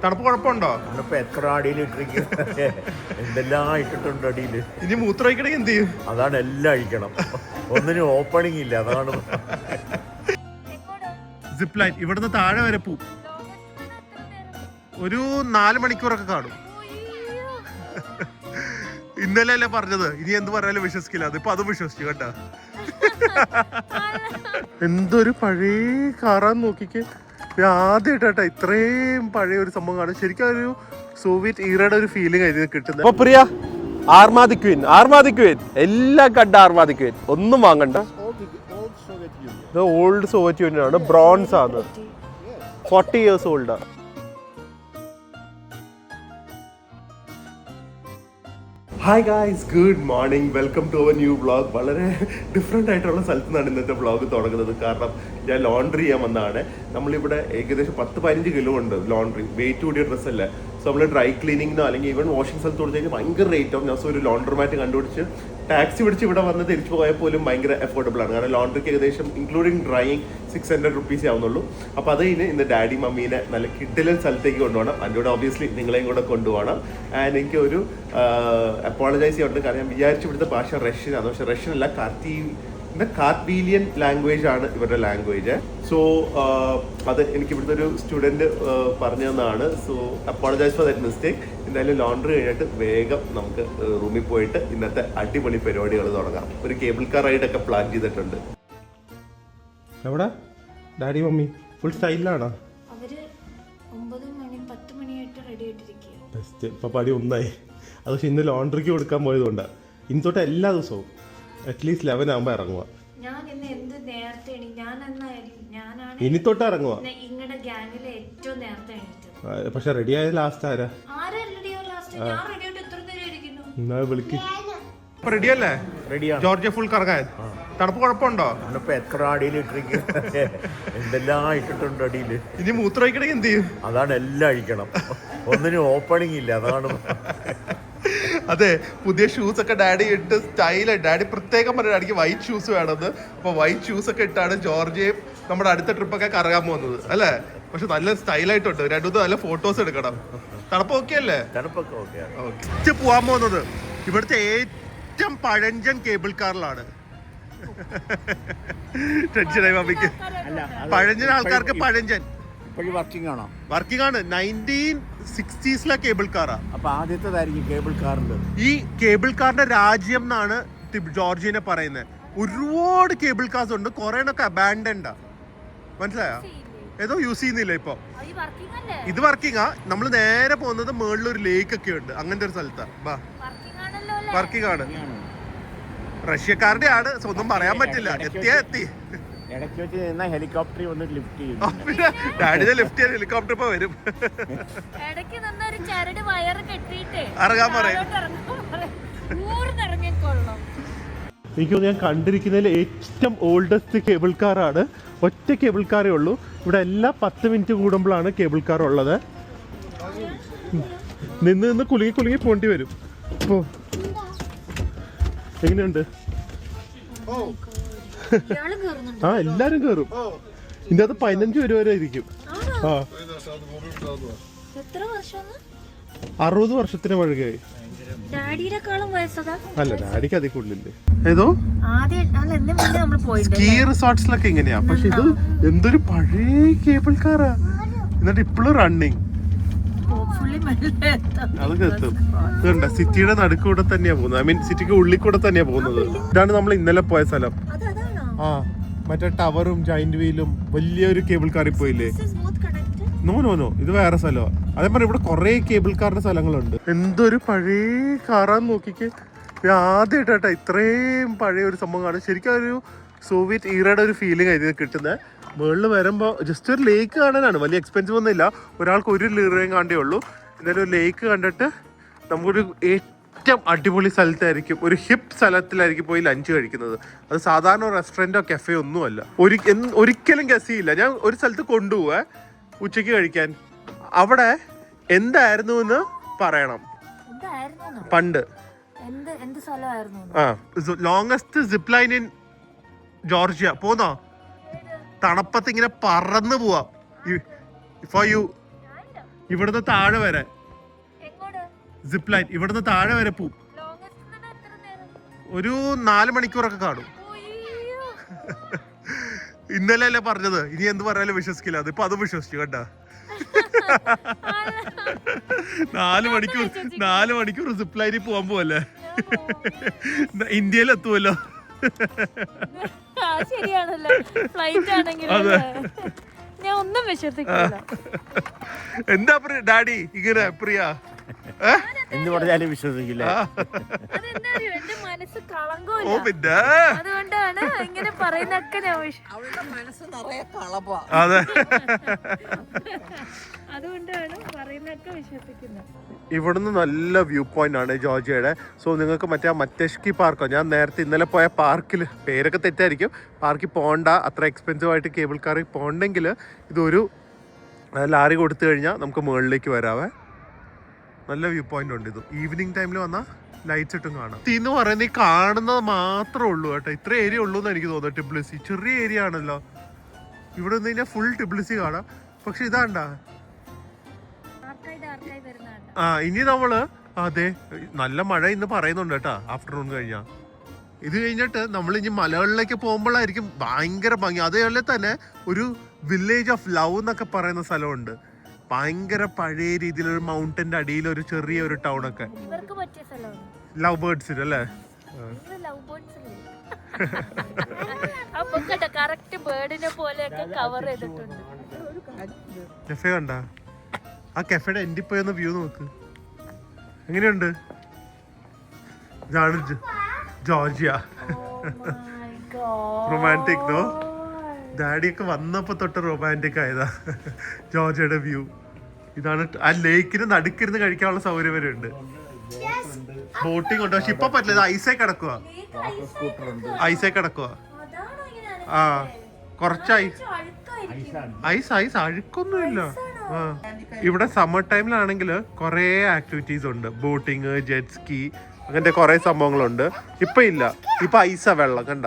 തണുപ്പ് കുഴപ്പമുണ്ടോ? തണുപ്പ് എത്ര അടിയിൽ ഇട്ടിരിക്കുന്നത്, എന്തെല്ലാം ഇട്ടിട്ടുണ്ട് അടിയിൽ. ഇനി മൂത്രം ഒഴിക്കണമെങ്കിൽ എന്ത് ചെയ്യും? അതാണ്, എല്ലാം അഴിക്കണം. ഒന്നിനും ഓപ്പണിംഗ് ഇല്ല, അതാണ്. സിപ്പ് ലൈൻ ഇവിടുന്ന് താഴെ വരെ പോവും. ഒരു 4 മണിക്കൂറൊക്കെ കാണും. ഇന്നലെ അല്ലേ പറഞ്ഞത്, ഇനി എന്ത് പറയാലും വിശ്വസിക്കില്ല. അതിപ്പോ അതും വിശ്വസിച്ചു കേട്ടാ. എന്തൊരു പഴയ കാറാന്ന് നോക്കിക്ക്. ആദ്യമായിട്ടാ ഇത്രയും പഴയ ഒരു സംഭവം കാണും. ശരിക്കും ഒരു സോവിയറ്റ് ഈറയുടെ ഒരു ഫീലിംഗ് ആയിരുന്നു കിട്ടുന്നത്. അപ്പൊ പ്രിയ ആർമാദിക്കുവിൻ, ആർമാദിക്കുവിൻ, എല്ലാം കണ്ട ആർമാദിക്കുവിൻ, ഒന്നും വാങ്ങണ്ട. ഇത് ഓൾഡ് സോവിയറ്റ് യൂണിയൻ ആണ്, ബ്രോൺസ് ആണ്, 40 years old ആണ്. Hi guys, good morning, welcome to our new vlog. വളരെ ഡിഫറെൻ്റ് ആയിട്ടുള്ള സ്ഥലത്ത് നിന്നാണ് ഇന്നത്തെ വ്ളോഗ് തുടങ്ങുന്നത്. കാരണം ഞാൻ ലോണ്ടറി ചെയ്യാൻ വന്നതാണ്. നമ്മളിവിടെ ഏകദേശം 10-15 കിലോ ഉണ്ട് ലോണ്ടറി, വെയിറ്റ് കൂടിയ ഡ്രസ്സല്ലേ. സോ നമ്മൾ ഡ്രൈ ക്ലീനിങ്ങിനോ അല്ലെങ്കിൽ ഈവൻ വാഷിംഗ് സ്ഥലത്ത് കൊടുത്തു കഴിഞ്ഞാൽ ഭയങ്കര റേറ്റ് ആവും. ഞാൻ ഒരു ലോണ്ടർ മാറ്റ് കണ്ടുപിടിച്ച് ടാക്സി പിടിച്ച് ഇവിടെ വന്ന് തിരിച്ചു പോയാൽ പോലും ഭയങ്കര അഫോർഡബിൾ ആണ്. കാരണം ലോണ്ടറിക്ക് ഏകദേശം ഇൻക്ലൂഡിങ് ഡ്രൈയിങ് 600 rupees ആവുന്നുള്ളൂ. അപ്പോൾ അത് ഇന്ന് ഡാഡി മമ്മീനെ നല്ല കിഡിലൻ സ്ഥലത്തേക്ക് കൊണ്ടുപോകണം. അതിൻ്റെ കൂടെ ഒബ്വിയസ്ലി നിങ്ങളെയും കൂടെ കൊണ്ടുപോകണം. ആൻഡ് എനിക്ക് ഒരു അപ്പോളജൈസ് ചെയ്യുന്നുണ്ട്. കാരണം ഞാൻ വിചാരിച്ചു ഇവിടുത്തെ ഭാഷ റഷ്യനാണ്, പക്ഷെ റഷ്യൻ അല്ല, കാർത്തീലിയൻ ലാംഗ്വേജ് ആണ് ഇവരുടെ ലാംഗ്വേജ്. സോ അത് എനിക്ക് ഇവിടുത്തെ ഒരു സ്റ്റുഡൻറ്റ് പറഞ്ഞു തന്നതാണ്. So apologise for that mistake. എന്തായാലും ലോണ്ടറി കഴിഞ്ഞിട്ട് വേഗം നമുക്ക് റൂമിൽ പോയിട്ട് ഇന്നത്തെ അടിപൊളി പരിപാടികൾ തുടങ്ങാം. ഒരു കേബിൾ കാർ റൈഡൊക്കെ പ്ലാൻ ചെയ്തിട്ടുണ്ട്. എവിടെ ഡാഡി മമ്മി ഫുൾ സ്റ്റൈലിലാണോ? അവര് 9 മണി 10 മണിയായിട്ട് റെഡി ആയിട്ടിരിക്കുക. ബെസ്റ്റ്. ഇപ്പം പടി ഒന്നായി. അത് പക്ഷെ ഇന്ന് ലോണ്ടറിക്ക് കൊടുക്കാൻ പോയതുകൊണ്ടാണ്. ഇനി തൊട്ട് എല്ലാ ദിവസവും അറ്റ്ലീസ്റ്റ് 11 ആകുമ്പോൾ ഇറങ്ങുക. ഞാൻ ഇന്ന് എന്ത് നേരത്തെ ഞാനാണ് ഇനി തൊട്ട് ഇറങ്ങുക. ഇങ്ങടെ ഗ്യാങ്ങിലെ ഏറ്റവും നേരത്തെ എണീറ്റത്. പക്ഷെ റെഡി ആയ ലാസ്റ്റ് ആരാ? ഞാൻ റെഡി ആയിട്ട് എത്ര നേരം ഇരിക്കുന്നു. എന്നാ വിളിക്ക്. റെഡിയല്ലേ? റെഡിയാണ്. ജോർജിയ ഫുൾ കറങ്ങാൻ. തണുപ്പ് കുഴപ്പമുണ്ടോ? തണുപ്പ് എത്ര അടിയിൽ ഇട്ടിരിക്കുന്നത്, എന്തെല്ലാം ഇട്ടിട്ടുണ്ട് അടിയിൽ. ഇനി മൂത്രം ഒഴിക്കണമെങ്കിൽ എന്ത് ചെയ്യും? അതാണ്, എല്ലാം അഴിക്കണം. ഒന്നിനും ഓപ്പണിംഗ് ഇല്ല, അതാണ്. അതെ, പുതിയ ഷൂസ് ഒക്കെ ഡാഡി ഇട്ട് സ്റ്റൈലായി. ഡാഡി പ്രത്യേകം പറഞ്ഞു ഡാഡിക്ക് വൈറ്റ് ഷൂസ് വേണമെന്ന്. അപ്പൊ വൈറ്റ് ഷൂസ് ഒക്കെ ഇട്ടാണ് ജോർജിയയും നമ്മുടെ അടുത്ത ട്രിപ്പൊക്കെ കറങ്ങാൻ പോകുന്നത് അല്ലേ? പക്ഷെ നല്ല സ്റ്റൈലായിട്ടുണ്ട്. രണ്ടുമൂന്ന് നല്ല ഫോട്ടോസ് എടുക്കണം. തണുപ്പ് ഓക്കെ അല്ലേ? തണുപ്പൊക്കെ ഓക്കെ. ഓക്കെ. പോവാൻ പോകുന്നത് ഇവിടുത്തെ ഏറ്റവും പഴഞ്ചൻ കേബിൾ കാറിലാണ്. ടെൻഷനായി മമ്മിക്ക്. പഴഞ്ചൻ ആൾക്കാർക്ക് പഴഞ്ചൻ വർക്കിംഗ് ആണോ? വർക്കിംഗ് ആണ്. 1960s cable കാറാ. അപ്പൊ ആദ്യത്തേതായിരിക്കും കേബിൾ കാറിൽ. ഈ കേബിൾ കാറിന്റെ രാജ്യം എന്നാണ് ജോർജിയനെ പറയുന്നത്. ഒരുപാട് കേബിൾ കാർസ് ഉണ്ട്, കുറേണൊക്കെ അബാൻഡൻഡാ. മനസ്സിലായോ? ഏതോ യൂസ് ചെയ്യുന്നില്ല ഇപ്പൊ. ഇത് വർക്കിംഗ് ആ. നമ്മൾ നേരെ പോകുന്നത് മുകളിലൊരു ലേക്ക് ഒക്കെ ഉണ്ട്, അങ്ങനത്തെ ഒരു സ്ഥലത്താ. വർക്കിംഗ് ആണ്. റഷ്യക്കാരുടെ ആണ്, ഒന്നും പറയാൻ പറ്റില്ല. എത്തി ഹെലികോപ്റ്റർ വന്ന് ലിഫ്റ്റ് ചെയ്യും. ഡാഡിനെ ലിഫ്റ്റ് ചെയ്യാൻ ഹെലികോപ്റ്റർ ഇപ്പൊ വരും. ഇറങ്ങാൻ പറയും. എനിക്ക് തോന്നുന്നു ഞാൻ കണ്ടിരിക്കുന്നതിൽ ഏറ്റവും ഓൾഡസ്റ്റ് കേബിൾ കാറാണ്. ഒറ്റ കേബിൾ കാറേ ഉള്ളൂ ഇവിടെ. എല്ലാ 10 മിനിറ്റ് കൂടുമ്പോഴാണ് കേബിൾ കാർ ഉള്ളത്. നിന്ന് കുലുങ്ങി പോണ്ടി വരും. ഓ, എങ്ങനെയുണ്ട്? ആ, എല്ലാരും കേറും. ഇതിന്റെ അത് 15 പേര് വരെ ഇരിക്കും. ആ, 60 വർഷത്തിന് പഴകയായി. അല്ല, ഡാഡിക്ക് അതിൽ കൂടുതലില്ലേ. ഏതോ സ്കീ റിസോർട്ട്സിലൊക്കെ ഇങ്ങനെയാ. പക്ഷെ ഇത് എന്തൊരു പഴയ കേബിൾ കാറാ. എന്നിട്ട് ഇപ്പോഴും റണ്ണിങ്. അതൊക്കെ എത്തും. ഇതുണ്ട്, സിറ്റിയുടെ നടുക്കൂടെ തന്നെയാ പോകുന്നത്. ഐ മീൻ സിറ്റിക്ക് ഉള്ളിൽ കൂടെ തന്നെയാ പോകുന്നത്. ഇതാണ് നമ്മൾ ഇന്നലെ പോയ സ്ഥലം. ആ, മറ്റേ ടവറും ജൈന്റ് വീലും വലിയൊരു കേബിൾ കാറിൽ പോയില്ലേ? നോ, ഇത് വേറെ സ്ഥലമാണ്. അതേപോലെ ഇവിടെ കുറെ കേബിൾ കാറിന്റെ സ്ഥലങ്ങളുണ്ട്. എന്തൊരു പഴയ കാറാന്ന് നോക്കിക്ക്. ആദ്യമായിട്ടാ ഇത്രയും പഴയ ഒരു സംഭവം കാണും. ശരിക്കും ഒരു സോവിയറ്റ് ഈറയുടെ ഒരു ഫീലിംഗ് ആയിരുന്നു കിട്ടുന്നത്. മുകളിൽ വരുമ്പോൾ ജസ്റ്റ് ഒരു ലേക്ക് കാണാനാണ്, വലിയ എക്സ്പെൻസീവ് ഒന്നും ഇല്ല. ഒരാൾക്ക് 1 ലീറയും കാണ്ടേ ഉള്ളൂ. എന്തായാലും ഒരു ലേക്ക് കണ്ടിട്ട് നമുക്കൊരു ഏറ്റവും അടിപൊളി സ്ഥലത്തായിരിക്കും, ഒരു ഹിപ്പ് സ്ഥലത്തിലായിരിക്കും പോയി ലഞ്ച് കഴിക്കുന്നത്. അത് സാധാരണ റെസ്റ്റോറൻറ്റോ കഫേ ഒന്നുമല്ല. ഒരിക്കലും ഗസ് ചെയ്യില്ല. ഞാൻ ഒരു സ്ഥലത്ത് കൊണ്ടുപോവേ ഉച്ചയ്ക്ക് കഴിക്കാൻ. അവിടെ എന്തായിരുന്നു എന്ന് പറയണം. പണ്ട് longest zip line in Georgia. പോന്നോ? തണുപ്പത്ത് ഇങ്ങനെ പറന്ന് പോവാ. ഫോർ യു ഇവിടുന്ന് താഴെ വരെ സിപ്പ് ലൈൻ, ഇവിടുന്ന് താഴെ വരെ പോവും. ഒരു 4 മണിക്കൂറൊക്കെ കാണും. ഇന്നലെ അല്ലേ പറഞ്ഞത്, ഇനി എന്ത് പറഞ്ഞാലും വിശ്വസിക്കില്ല. അതിപ്പോ അത് വിശ്വസിച്ചു കേട്ടാ. 4 മണിക്കൂർ സിപ്പ് ലൈനിൽ പോവാൻ പോവല്ലേ. ഇന്ത്യയിൽ എത്തുമല്ലോ. ശരിയാണല്ലോ, ഫ്ലൈറ്റ് ആണെങ്കിൽ ഞാൻ ഒന്നും വിശ്വസിക്കില്ല. എന്താ ഡാഡി ഇങ്ങനെ പ്രിയ എന്ന് പറഞ്ഞാലും വിശ്വസിക്കില്ല. എന്റെ മനസ്സ് കളങ്കമില്ല, അതുകൊണ്ടാണ് ഇങ്ങനെ പറയുന്നൊക്കെ ഞാൻ അതെ, അതുകൊണ്ടാണ് പറയുന്നൊക്കെ വിശ്വസിക്കുന്നത്. ഇവിടുന്ന് നല്ല വ്യൂ പോയിന്റ് ആണ് ജോർജിയയുടെ. സോ നിങ്ങൾക്ക് മറ്റേഷ്കി പാർക്കോ, ഞാൻ നേരത്തെ ഇന്നലെ പോയ പാർക്കിൽ, പേരൊക്കെ തെറ്റായിരിക്കും, പാർക്കിൽ പോകണ്ട, അത്ര എക്സ്പെൻസീവ് ആയിട്ട് കേബിൾ കാറിൽ പോകണ്ടെങ്കിൽ ഇതൊരു ലാറി കൊടുത്തു കഴിഞ്ഞാൽ നമുക്ക് മുകളിലേക്ക് വരാവേ. നല്ല വ്യൂ പോയിന്റ് ഉണ്ട്. ഇത് ഈവനിങ് ടൈമിൽ വന്നാൽ ലൈറ്റ്സ് ഇട്ടും കാണാം. എന്ന് പറയുന്നത് ഈ കാണുന്നത് മാത്രമേ ഉള്ളൂ കേട്ടോ. ഇത്ര ഏരിയ ഉള്ളൂ എന്ന് എനിക്ക് തോന്നുന്നു. ടിബ്ലിസി ചെറിയ ഏരിയ ആണല്ലോ. ഇവിടെ നിന്ന് കഴിഞ്ഞാൽ ഫുൾ ടിബ്ലിസി കാണാം. പക്ഷെ ഇതാണ്ടാ, ഇനി നമ്മള് അതെ നല്ല മഴ ഇന്ന് പറയുന്നുണ്ട് കേട്ടാ ആഫ്റ്റർനൂൺ കഴിഞ്ഞാ. ഇത് കഴിഞ്ഞിട്ട് നമ്മൾ ഇനി മലകളിലേക്ക് പോകുമ്പോഴായിരിക്കും ഭയങ്കര ഭംഗി. അതേപോലെ തന്നെ ഒരു വില്ലേജ് ഓഫ് ലവ് എന്നൊക്കെ പറയുന്ന സ്ഥലമുണ്ട്. ഭയങ്കര പഴയ രീതിയിലൊരു മൗണ്ടന്റെ അടിയിൽ ഒരു ചെറിയ ഒരു ടൗൺ ഒക്കെ. ലവ് ബേർഡ്സിന് അല്ലേ? കഫേ കണ്ട? ആ കഫേയുടെ എൻഡിൽ പോയി ഒന്ന് വ്യൂ നോക്ക്, എങ്ങനെയുണ്ട്? ഇതാണ് ജോർജിയ. Romantic no? ഡാഡിയൊക്കെ വന്നപ്പോ തൊട്ട് റൊമാൻറ്റിക് ആയതാ. ജോർജിയയുടെ വ്യൂ ഇതാണ്. ആ ലേക്കിന് നടുക്കിരുന്ന് കഴിക്കാനുള്ള സൗകര്യം വരെ ഉണ്ട്. ബോട്ടിംഗ് ഉണ്ട്, പക്ഷെ ഇപ്പൊ പറ്റില്ല. ഐസേ കിടക്കുക, ഐസേ കിടക്കുക. ആ കുറച്ചായി ഐസ് അഴുക്കൊന്നുമില്ല. ഇവിടെ സമ്മർ ടൈമിലാണെങ്കിൽ കുറേ ആക്ടിവിറ്റീസ് ഉണ്ട്. ബോട്ടിങ്, ജെറ്റ് സ്കീ, അങ്ങനത്തെ കുറെ സംഭവങ്ങളുണ്ട്. ഇപ്പൊ ഇല്ല, ഇപ്പൊ ഐസാ വെള്ളം കണ്ട.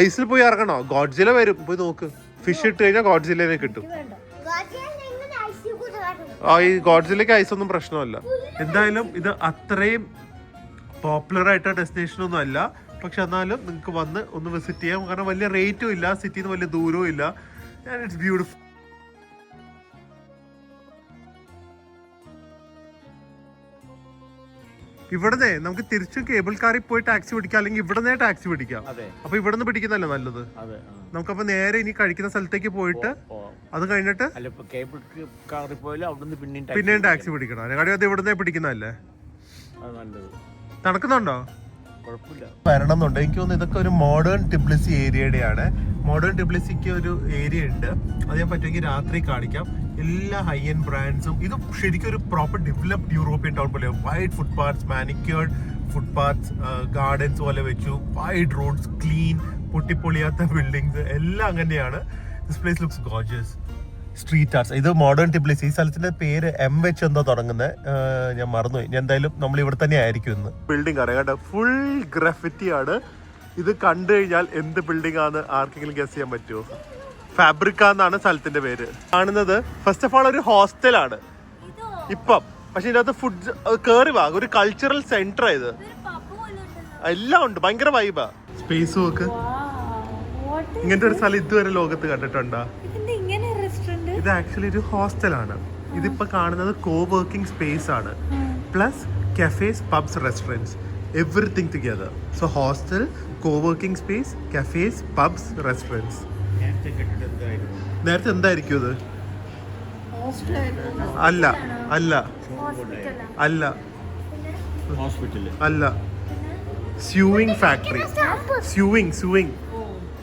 ഐസിൽ പോയി ഇറങ്ങണോ? ഗോഡ്സില വരും, പോയി നോക്ക്. ഫിഷ് ഇട്ട് കഴിഞ്ഞാൽ ഗോഡ്സിലെ കിട്ടും. ഈ ഗോഡ്സിലേക്ക് ഐസ് ഒന്നും പ്രശ്നമല്ല. എന്തായാലും ഇത് അത്രയും പോപ്പുലർ ആയിട്ട് ഡെസ്റ്റിനേഷൻ ഒന്നും അല്ല. പക്ഷെ എന്നാലും നിങ്ങൾക്ക് വന്ന് ഒന്ന് വിസിറ്റ് ചെയ്യാം. കാരണം വലിയ റേറ്റും ഇല്ല, സിറ്റിയിൽ നിന്ന് വലിയ ദൂരവും ഇല്ല. And it's beautiful. ഇവിടുന്ന് നമുക്ക് തിരിച്ചും കേബിൾ കാറിൽ പോയി ടാക്സി പിടിക്കാം, അല്ലെങ്കിൽ ഇവിടുന്ന് ടാക്സി പിടിക്കാം. അപ്പൊ ഇവിടുന്ന് പിടിക്കുന്നല്ലേ നല്ലത്. നമുക്കപ്പോ നേരെ ഇനി കഴിക്കുന്ന സ്ഥലത്തേക്ക് പോയിട്ട് അത് കഴിഞ്ഞിട്ട് പിന്നെയും ടാക്സി പിടിക്കണം. അതിനെക്കാട്ടി അത് ഇവിടുന്ന് പിടിക്കുന്നതല്ലേ നടക്കുന്നുണ്ടോ? വരണം എന്നുണ്ട്. എനിക്ക് തോന്നുന്നു ഇതൊക്കെ ഒരു മോഡേൺ ടിബ്ലിസി ഏരിയയുടെയാണ്. മോഡേൺ ടിബ്ലിസിക്ക് ഒരു ഏരിയ ഉണ്ട്, അത് ഞാൻ പറ്റുമെങ്കിൽ രാത്രി കാണിക്കാം. എല്ലാ ഹൈ എൻഡ് ബ്രാൻഡ്സും. ഇത് ശരിക്കും ഒരു പ്രോപ്പർ ഡെവലപ്ഡ് യൂറോപ്യൻ ടൗൺ പോലെ. വൈഡ് ഫുട് പാത്ത്സ്, മാനിക്യൂർഡ് ഫുട് പാത്ത്സ്, ഗാർഡൻസ് പോലെ വെച്ചു. വൈഡ് റോഡ്സ്, ക്ലീൻ, പൊട്ടിപ്പൊളിയാത്ത ബിൽഡിങ്സ് എല്ലാം അങ്ങനെയാണ്. This place looks gorgeous. Street arts. ഇത് മോഡേൺ ടിബ്ലിസി. ഈ സ്ഥലത്തിന്റെ പേര് എം വെച്ച് എന്തോ തുടങ്ങുന്നത്, ഞാൻ മറന്നുപോയി. ഞാൻ എന്തായാലും നമ്മൾ ഇവിടെ തന്നെ ആയിരിക്കും ഇന്ന്. ബിൽഡിംഗ് അറിയാം കേട്ടോ, ഫുൾ ഗ്രാഫിറ്റി ആണ്. ഇത് കണ്ടു കഴിഞ്ഞാൽ എന്ത് ബിൽഡിംഗ് ആണെന്ന് ആർക്കെങ്കിലും ഗസ് ചെയ്യാൻ പറ്റുമോ? ഫാബ്രിക്ക എന്നാണ് സ്ഥലത്തിന്റെ പേര്. കാണുന്നത് ഫസ്റ്റ് ഓഫ് ഓൾ ഒരു ഹോസ്റ്റലാണ് ഇപ്പം. പക്ഷെ ഇതിനകത്ത് ഫുഡ് കേറി വാ, ഒരു കൾച്ചറൽ സെന്റർ ഇത്. എല്ലാം ഉണ്ട്, ഭയങ്കര വൈബാ. Space work. ഇങ്ങനത്തെ ഒരു സ്ഥലം ഇതുവരെ ലോകത്ത് കണ്ടിട്ടുണ്ടോ? ഇത് ആക്ച്വലി ഒരു ഹോസ്റ്റലാണ്. ഇതിപ്പോ കാണുന്നത് കോ വർക്കിംഗ് സ്പേസ് ആണ്, plus cafes, pubs, restaurants, everything together. So hostel, co working space, cafes, pubs, restaurants. നേരത്തെ എന്തായിരിക്കും ഇത്? അല്ല അല്ല അല്ല അല്ല, sewing factory. Sewing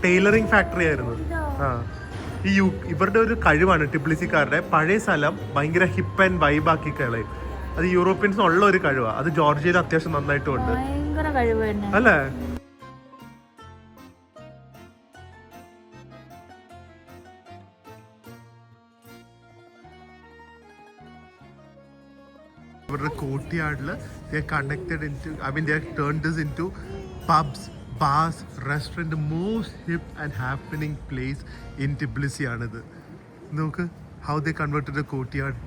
tailoring factory ആയിരുന്നു. ആ, ഇവരുടെ ഒരു കഴിവാണ് ടിബ്ലിസിക്കാരുടെ. പഴയ സ്ഥലം ഭയങ്കര ഹിപ്പ് ആൻഡ് വൈബാക്കി കളയും. അത് യൂറോപ്യൻസിന് ഉള്ള ഒരു കഴിവാണ്. അത് ജോർജിയയിൽ അത്യാവശ്യം നന്നായിട്ടുണ്ട് അല്ലേ? ഇവരുടെ കോർട്ട്യാർഡിൽ they connected into, I mean they have turned this into pubs, bars, restaurant. The most hip and happening place in Tbilisi ആണിത്. നോക്ക്, how they converted a courtyard.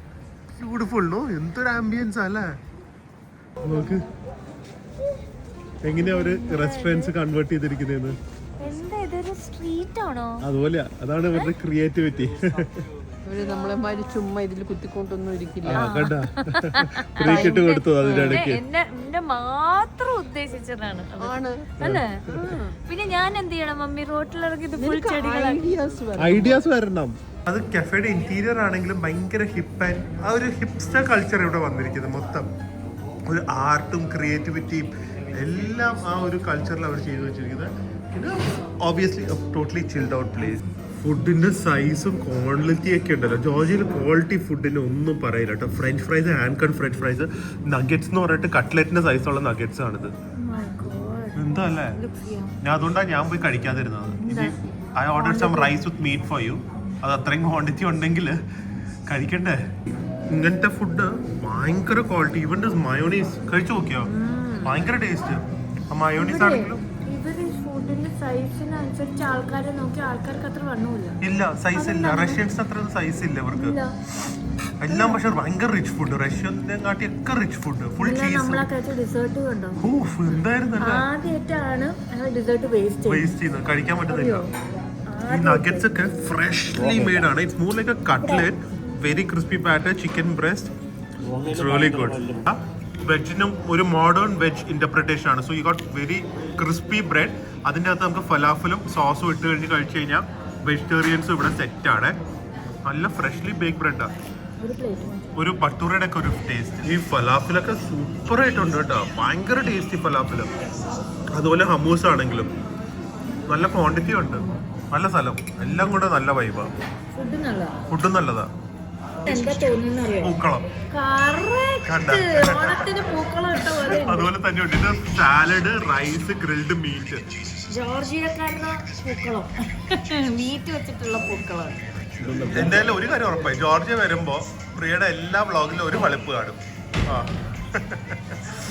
Beautiful no? എന്തൊരു ആംബിയൻസ് അല്ലേ. നോക്ക് എങ്ങനെയാ ഒരു റെസ്റ്റോറൻറ്റ്സ് കൺവേർട്ട് ചെയ്തിരിക്കുന്നതെന്ന്. എന്താ ഇതൊരു street ആണോ? അതുപോലെയാ, അതാണ് ഇവരുടെ ക്രിയേറ്റിവിറ്റി. നമ്മളെമാര് ചുമ്മാ ഇതിൽ കുത്തിക്കൊണ്ടൊന്നും ഇരിക്കില്ല. കണ്ടാ ക്രിക്കറ്റ് കൊടുത്തു അതിന്റെ ഇടയ്ക്ക്. എന്നെ മാത്രം ഉദ്ദേശിച്ചതാണ് അല്ലേ? പിന്നെ ഞാൻ എന്ത് ചെയ്യണം മമ്മി? റോട്ടിലിറങ്ങി ഇത് ഫുൾ ചെടികളാണ്. ഐഡിയാസ് വരണം. അത് കഫേയുടെ ഇന്റീരിയർ ആണെങ്കിലും ഭയങ്കര ഹിപ്പ് ആൻഡ് ആ ഒരു ഹിപ്സ്റ്റർ കൾച്ചർ ഇവിടെ വന്നിരിക്കുന്നത്. മൊത്തം ഒരു ആർട്ടും ക്രിയേറ്റിവിറ്റിയും എല്ലാം ആ ഒരു കൾച്ചറിൽ അവർ ചെയ്തു വെച്ചിരിക്കുന്നത്. പിന്നെ obviously totally chilled out place. ഫുഡിന്റെ സൈസും ക്വാളിറ്റി ഒക്കെ ഉണ്ടല്ലോ. ജോർജിയയിൽ ക്വാളിറ്റി ഫുഡിന് ഒന്നും പറയില്ല കേട്ടോ. French fries, hand cut French fries, nuggets എന്ന് പറഞ്ഞിട്ട് കട്ട്ലറ്റിന്റെ സൈസുള്ള നഗറ്റ്സ് ആണിത്. എന്താ അല്ലേ? ഞാൻ അതുകൊണ്ടാണ് ഞാൻ പോയി കഴിക്കാതിരുന്നത്. I order some rice with meat for you. അത് അത്രയും ക്വാണ്ടിറ്റി ഉണ്ടെങ്കിൽ കഴിക്കണ്ടേ? ഇങ്ങനത്തെ ഫുഡ് ഭയങ്കര ക്വാളിറ്റി. ഈവൻ മയോണീസ് കഴിച്ചു നോക്കിയോ? ഭയങ്കര ടേസ്റ്റ്. ആ മയോണീസ് ആണെങ്കിലും സൈസിനനുസരിച്ച് ആൾക്കാരെ നോക്കി ആൾക്കാർക്ക് അത്ര വണ്ണമില്ല. ഇല്ല, സൈസ് ഇല്ല. റഷ്യൻസ് അത്ര സൈസ് ഇല്ല ഇവർക്ക് എല്ലാം. പക്ഷെ ഭയങ്കര റിച്ച് ഫുഡ്. റഷ്യനെ കാട്ടി ഒക്കെ റിച്ച് ഫുഡ്. Full cheese. എന്തായിരുന്നു ആദ്യമായിട്ടാണ് ഡിസേർട്ട് വേസ്റ്റ് ചെയ്യുന്നത്. കഴിക്കാൻ പറ്റുന്നില്ല. ഈ നഗറ്റ്സ് ഒക്കെ ഫ്രഷ്ലി മെയ്ഡ് ആണ്. It's more like a cutlet. Very crispy batter, chicken breast. It's really good. വെജിനും ഒരു മോഡേൺ വെജ് ഇന്റർപ്രിട്ടേഷൻ ആണ്. So you got very crispy bread. അതിൻ്റെ അകത്ത് നമുക്ക് ഫലാഫലും സോസും ഇട്ട് കഴിഞ്ഞ് കഴിച്ചു കഴിഞ്ഞാൽ വെജിറ്റേറിയൻസും ഇവിടെ സെറ്റാണ്. നല്ല ഫ്രഷ്ലി ബേക്ക് ബ്രെഡാണ്. ഒരു ഭട്ടൂരയുടെ ഒക്കെ ഒരു ടേസ്റ്റ്. ഈ ഫലാഫിലൊക്കെ സൂപ്പർ ആയിട്ടുണ്ട് കേട്ടോ. ഭയങ്കര ടേസ്റ്റി ഫലാഫില്. അതുപോലെ ഹമൂസ് ആണെങ്കിലും നല്ല ക്വാണ്ടിറ്റി ഉണ്ട്. നല്ല സ്ഥലം, എല്ലാം കൂടെ നല്ല വൈബാണ്. ഫുഡും നല്ലതാ. പൂക്കളം അതുപോലെ തന്നെ ഉണ്ട്. ഇത് സാലഡ്, റൈസ്, ഗ്രിൽഡ് മീറ്റ്. ജോർജിയക്കാരുടെ പൂക്കളം, മീറ്റ് വെച്ചിട്ടുള്ള പൂക്കളം. എന്തായാലും ഒരു കാര്യം ഉറപ്പായി, ജോർജിയ വരുമ്പോ പ്രിയയുടെ എല്ലാ വ്ളോഗിലും ഒരു വളിപ്പ് കാണും.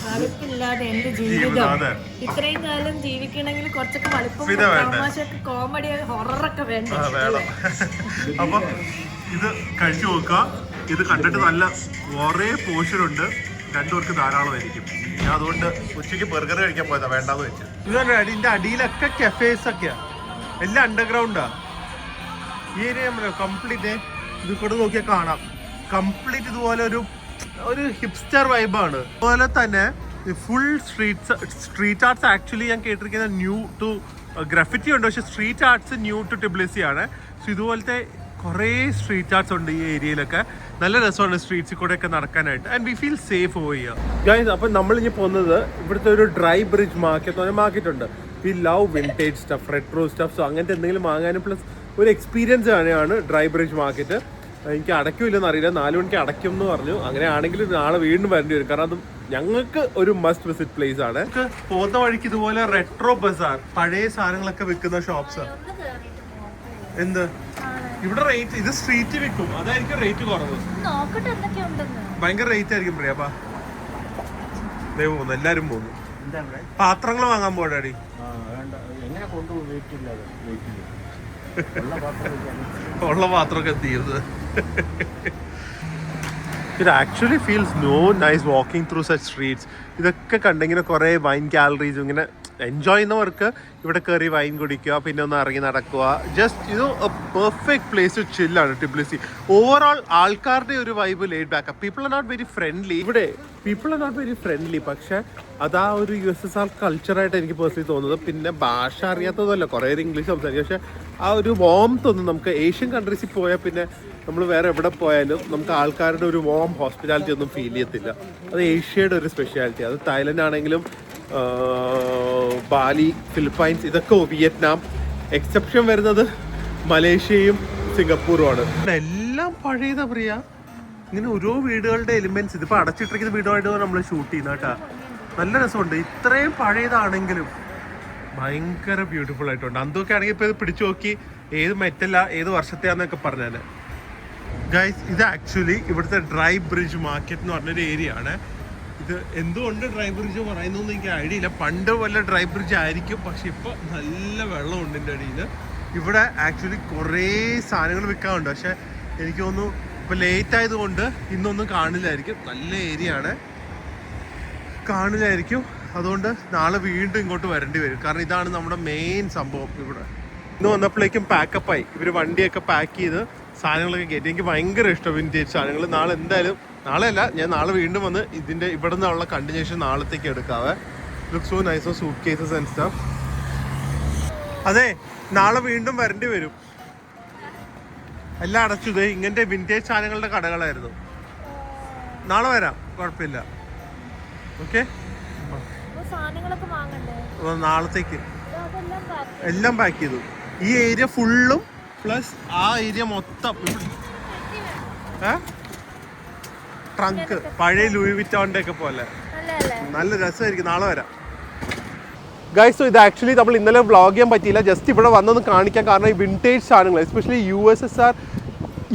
വളിപ്പില്ലാതെ എന്റെ ജീവിതം. ഇത്രയും കാലം ജീവിക്കണമെങ്കിൽ കുറച്ചൊക്കെ വളിപ്പും കോമഡി ഹൊററൊക്കെ വേണ്ട. അപ്പൊ ഇത് കഴിച്ചു നോക്കുക. ഇത് കണ്ടിട്ട് നല്ല കുറേ പോർഷൻ ഉണ്ട്. രണ്ടുപേർക്ക് ധാരാളമായിരിക്കും. ഞാൻ അതുകൊണ്ട് ഉച്ചയ്ക്ക് ബർഗർ കഴിക്കാൻ പോയതാ, വേണ്ടാന്ന് വെച്ചു. ഇതല്ല, ഇതിന്റെ അടിയിലൊക്കെ കഫേസ് ഒക്കെയാ, എല്ലാം അണ്ടർഗ്രൗണ്ടാ. ഈ ഏരിയ നമ്മള് കംപ്ലീറ്റ് ഇത് കൂടെ നോക്കിയാൽ കാണാം. കംപ്ലീറ്റ് ഇതുപോലെ ഒരു ഹിപ്സ്റ്റർ വൈബാണ്. അതുപോലെ തന്നെ ഫുൾ സ്ട്രീറ്റ് ആർട്സ്. ആക്ച്വലി ഞാൻ കേട്ടിരിക്കുന്നത് ന്യൂ ടു ഗ്രാഫിറ്റി ഉണ്ട്, പക്ഷെ street arts new to Tbilisi ആണ്. സോ ഇതുപോലത്തെ കുറേ സ്ട്രീറ്റ് ആർട്സ് ഉണ്ട് ഈ ഏരിയയിലൊക്കെ. നല്ല രസമാണ് സ്ട്രീറ്റ്സിൽ കൂടെ ഒക്കെ നടക്കാനായിട്ട്. And we feel safe over here. Guys, അപ്പം നമ്മളിനി പോകുന്നത് ഇവിടുത്തെ ഒരു ഡ്രൈ ബ്രിഡ്ജ് മാർക്കറ്റ് ഉണ്ട്. We love vintage stuff, retro stuff. So അങ്ങനത്തെ എന്തെങ്കിലും വാങ്ങാനും പ്ലസ് ഒരു എക്സ്പീരിയൻസ് തന്നെയാണ് ഡ്രൈ ബ്രിഡ്ജ് മാർക്കറ്റ്. എനിക്ക് അടയ്ക്കില്ലെന്ന് അറിയില്ല, 4 മണിക്ക് അടയ്ക്കും എന്ന് പറഞ്ഞു. അങ്ങനെ ആണെങ്കിൽ നാളെ വീണ്ടും വരേണ്ടി വരും, കാരണം അത് ഞങ്ങൾക്ക് ഒരു മസ്റ്റ് വിസിറ്റ് പ്ലേസ് ആണ്. നമുക്ക് പോകുന്ന വഴിക്ക് ഇതുപോലെ റെട്രോ ബസാർ, പഴയ സാധനങ്ങളൊക്കെ വിൽക്കുന്ന ഷോപ്സ്. എന്ത് ഇവിടെ റേറ്റ്, ഇത് സ്ട്രീറ്റ് വിൽക്കും, അതായിരിക്കും റേറ്റ് കുറവ്. ഭയങ്കര റേറ്റ് ആയിരിക്കും പ്രിയ. അപ്പാ പോകുന്നു, എല്ലാരും പോകുന്നു. പാത്രങ്ങൾ വാങ്ങാൻ പോടാടി. ഉള്ള പാത്രമൊക്കെ തീർന്നത്. It actually feels no nice walking through such streets. ഇതൊക്കെ കണ്ടിങ്ങനെ കുറേ വൈൻ ഗാലറീസും ഇങ്ങനെ എൻജോയ് ചെയ്യുന്നവർക്ക് ഇവിടെ കയറി വൈൻ കുടിക്കുക, പിന്നെ ഒന്ന് ഇറങ്ങി നടക്കുക. ജസ്റ്റ് ഇത് പെർഫെക്റ്റ് പ്ലേസ് ടു ചില്ലാണ് ടിബ്ലിസി. ഓവറോൾ ആൾക്കാരുടെ ഒരു vibe laid back. People are not very friendly. ഇവിടെ people are not very friendly, പക്ഷെ അതാ ഒരു USSR കൾച്ചറായിട്ട് എനിക്ക് പേഴ്സണലി തോന്നുന്നത്. പിന്നെ ഭാഷ അറിയാത്തതല്ല, കുറേ ഇംഗ്ലീഷ് സംസാരിക്കും, പക്ഷെ ആ ഒരു വോംത്ത് ഒന്നും നമുക്ക് ഏഷ്യൻ കൺട്രീസിൽ പോയാൽ പിന്നെ നമ്മൾ വേറെ എവിടെ പോയാലും നമുക്ക് ആൾക്കാരുടെ ഒരു വോം ഹോസ്പിറ്റാലിറ്റി ഒന്നും ഫീൽ ചെയ്യത്തില്ല. അത് ഏഷ്യയുടെ ഒരു സ്പെഷ്യാലിറ്റി. അത് തായ്ലൻഡ് ആണെങ്കിലും ബാലി, ഫിലിപ്പൈൻസ്, ഇതൊക്കെ വിയറ്റ്നാം. എക്സെപ്ഷൻ വരുന്നത് മലേഷ്യയും സിംഗപ്പൂറുമാണ്. എല്ലാം പഴയതാ പ്രിയ. ഇങ്ങനെ ഓരോ വീടുകളുടെ എലിമെന്റ്സ്. ഇതിപ്പോൾ അടച്ചിട്ടിരിക്കുന്ന വീടുമായിട്ട് നമ്മൾ ഷൂട്ട് ചെയ്യുന്ന കേട്ടാ. നല്ല രസമുണ്ട്. ഇത്രയും പഴയതാണെങ്കിലും ഭയങ്കര ബ്യൂട്ടിഫുൾ ആയിട്ടുണ്ട്. അന്തൊക്കെ ആണെങ്കിൽ ഇപ്പോൾ ഇത് പിടിച്ചു നോക്കി ഏത് മെറ്റല്ല ഏത് വർഷത്തെയാന്നൊക്കെ പറഞ്ഞാൽ. ഗൈസ്, ഇത് ആക്ച്വലി ഇവിടുത്തെ ഡ്രൈ ബ്രിഡ്ജ് മാർക്കറ്റ് എന്ന് പറഞ്ഞൊരു ഏരിയ ആണ്. ഇത് എന്തുകൊണ്ട് ഡ്രൈ ബ്രിഡ്ജ് പറയുന്നതെന്ന് എനിക്ക് ഐഡിയ ഇല്ല. പണ്ട് വല്ല ഡ്രൈ ബ്രിഡ്ജ് ആയിരിക്കും, പക്ഷെ ഇപ്പോൾ നല്ല വെള്ളമുണ്ട് ഇതിൻ്റെ അടിയിൽ. ഇവിടെ ആക്ച്വലി കുറേ സാധനങ്ങൾ വിൽക്കാറുണ്ട്, പക്ഷെ എനിക്ക് തോന്നുന്നു ഇപ്പൊ ലേറ്റ് ആയതുകൊണ്ട് ഇന്നൊന്നും കാണില്ലായിരിക്കും. നല്ല ഏരിയ ആണ്, കാണില്ലായിരിക്കും. അതുകൊണ്ട് നാളെ വീണ്ടും ഇങ്ങോട്ട് വരേണ്ടി വരും. കാരണം ഇതാണ് നമ്മുടെ മെയിൻ സംഭവം ഇവിടെ. ഇന്ന് വന്നപ്പോഴേക്കും പാക്കപ്പായി. ഇവര് വണ്ടിയൊക്കെ പാക്ക് ചെയ്ത് സാധനങ്ങളൊക്കെ കയറ്റി. എനിക്ക് ഭയങ്കര ഇഷ്ടം വിൻറ്റേജ് സാധനങ്ങൾ. നാളെ എന്തായാലും, നാളെയല്ല, ഞാൻ നാളെ വീണ്ടും വന്ന് ഇതിന്റെ ഇവിടെ നിന്നുള്ള കണ്ടിന്യൂഷൻ നാളത്തേക്ക് എടുക്കാവേ. Look so nice, suitcases and stuff. അതെ, നാളെ വീണ്ടും വരേണ്ടി വരും. എല്ലാം അടച്ചു. ഇതേ ഇങ്ങനത്തെ വിൻറ്റേജ് സാധനങ്ങളുടെ കടകളായിരുന്നു. നാളെ വരാം, കുഴപ്പമില്ല. ഓക്കെ, നാളത്തേക്ക് എല്ലാം പാക്ക് ചെയ്തു. ഈ ഏരിയ ഫുള്ളും പ്ലസ് ആ ഏരിയ മൊത്തം ട്രങ്ക്, പഴയ ലൂയി വിറ്റോന്റെ ഒക്കെ പോലെ നല്ല രസമായിരിക്കും. നാളെ വരാം ഗൈസ്. സോ ഇത് ആക്ച്വലി നമ്മൾ ഇന്നലെ വ്ളോഗ് ചെയ്യാൻ പറ്റിയില്ല. ജസ്റ്റ് ഇവിടെ വന്നൊന്ന് കാണിക്കാൻ. കാരണം ഈ വിൻറ്റേജ് സാധനങ്ങൾ, എസ്പെഷ്യലി USSR